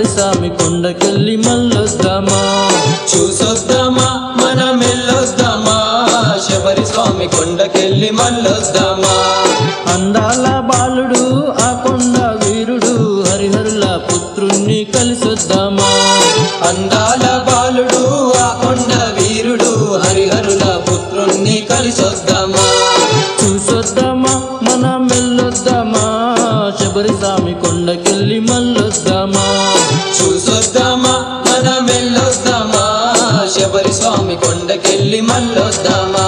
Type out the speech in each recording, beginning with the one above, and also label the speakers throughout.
Speaker 1: శబరిస్వామి కొండకెళ్ళి మళ్ళొద్దామా.
Speaker 2: చూసొద్దామా మనం వెళ్ళొద్దామా, శబరిస్వామి కొండకెళ్ళి మళ్ళొద్దామా.
Speaker 1: అందాల బాలుడు ఆ కొండ వీరుడు హరిహరుల పుత్రుణ్ణి కలిసొద్దామా.
Speaker 2: అందాల బాలుడు ఆ కొండ వీరుడు హరిహరుల పుత్రుణ్ణి కలిసొద్దామా.
Speaker 1: చూసొద్దామా మనం వెళ్ళొద్దామా, శబరిస్వామి కొండకెళ్ళి మళ్ళొద్దామా.
Speaker 2: చూసొద్దామా మనం వెళ్ళొద్దామా, శబరిస్వామి కొండకెళ్ళి మళ్ళొద్దామా.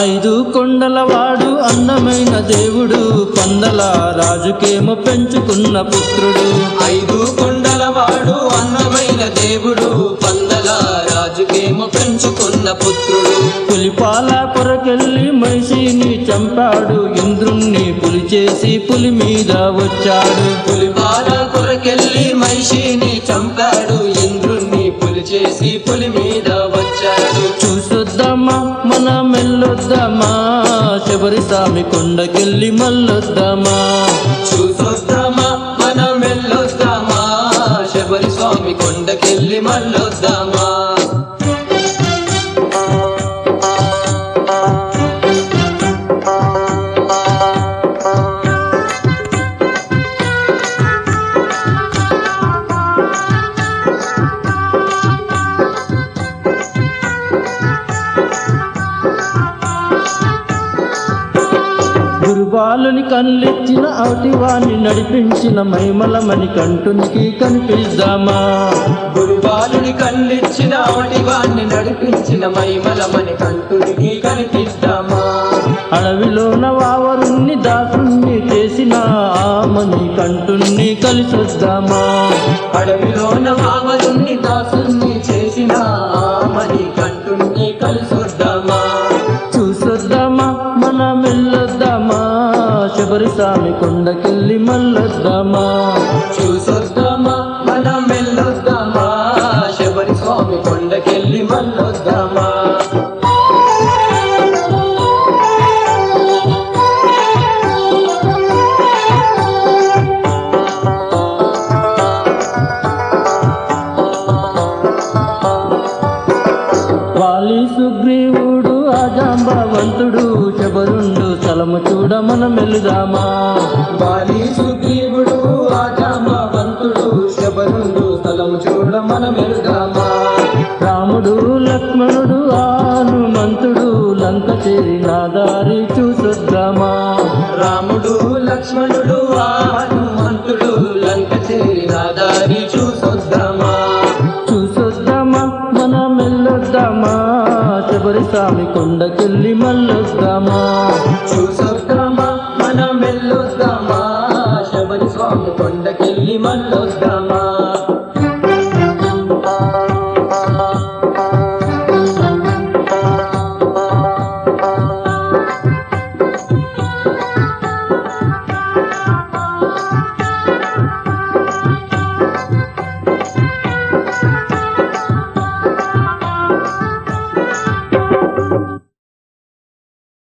Speaker 1: ఐదు కొండలవాడు అందమైన దేవుడు, పందల రాజుకేమో పెంచుకున్న పుత్రుడు.
Speaker 2: ఐదు కొండలవాడు అందమైన దేవుడు, పందల రాజుకేమో పెంచుకున్న పుత్రుడు.
Speaker 1: పులిపాల కొరకెళ్ళి మహిషిని చంపాడు, ఇంద్రుణ్ణి పులి చేసి పులి మీద వచ్చాడు.
Speaker 2: పులిపాల కొరకెళ్ళి మహిషిని చంపాడు, ఇంద్రుణ్ణి పులి చేసి పులి మీద వచ్చాడు.
Speaker 1: చూసొద్దామా మనం వెళ్ళొద్దామా, శబరిస్వామి కొండకెళ్ళి మళ్ళొద్దామా.
Speaker 2: చూసొద్దామా మనం వెళ్ళొద్దామా, శబరిస్వామి కొండకెళ్ళి మళ్ళొద్దామా.
Speaker 1: గురుబాలుని కళ్ళెత్తిన అవటివాణ్ణి నడిపించిన మైమలమని కంటునికి కనిపిద్దామా.
Speaker 2: గురుబాలుని కళ్ళిచ్చిన అవటివాణ్ణి నడిపించిన మైమలమని కంటునికి కనిపిద్దామా.
Speaker 1: అడవిలోన వావరుణ్ణి దాసుణ్ణి చేసిన ఆమని కంటుణ్ణి కలిసొద్దామా.
Speaker 2: అడవిలోన వావరుణ్ణి దాసుణ్ణి చేసిన ఆమని కంటుణ్ణి కలిసొద్దామా.
Speaker 1: చూసొద్దామా మనం వెళ్ళొద్దామా, శబరిస్వామి కొండకెళ్ళి మళ్ళొద్దామా.
Speaker 2: చూసొద్దామా మనం వెళ్ళొద్దామా, శబరిస్వామి కొండకెళ్ళి మళ్ళొద్దామా.
Speaker 1: వాలి సుగ్రీవుడు ఆజాంబవంతుడు, శబరుండు స్థలము చూడ మనం వెళుదామా.
Speaker 2: బాలి సుగ్రీవుడు ఆజాంబవంతుడు, శబరుండు స్థలము చూడ మనం వెళుదామా.
Speaker 1: రాముడు లక్ష్మణుడు హనుమంతుడు లంక చేరిన దారి చూసొద్దామా.
Speaker 2: రాముడు లక్ష్మణుడు హనుమంతుడు లంక చేరిన దారి చూసొద్దామా.
Speaker 1: చూసొద్దామా మనం వెళ్ళొద్దామా, శబరిస్వామి కొండకెళ్ళి మళ్ళొద్దామా.
Speaker 2: చూసొద్దామా మనం వెళ్ళొద్దామా, శబరిస్వామి కొండకెళ్ళి మళ్ళొద్దామా.